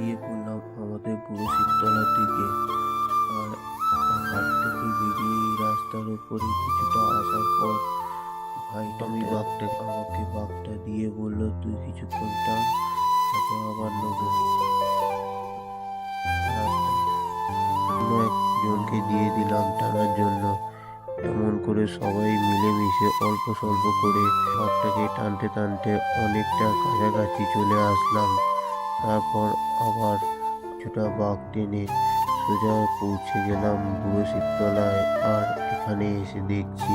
বেরিয়ে পড়লাম আমাদের বুড়ো শিবতলার দিকে। আর হাট থেকে বেরিয়ে রাস্তার উপরে কিছুটা আসার পর ভাইটা আমাকে বাঘটা দিয়ে বলল, তুই কিছুক্ষণ টান, তারপর আবার নেবো। রাস্তা অন্য একজনকে দিয়ে দিলাম টানার জন্য। এমন করে সবাই মিলেমিশে অল্প স্বল্প করে বাঘটাকে টানতে টানতে অনেকটা কাছাকাছি চলে আসলাম। তারপর আবার কিছুটা বাঘ টেনে সোজা পৌঁছে গেলাম বুড়ো শিবতলায়। আর এখানে এসে দেখছি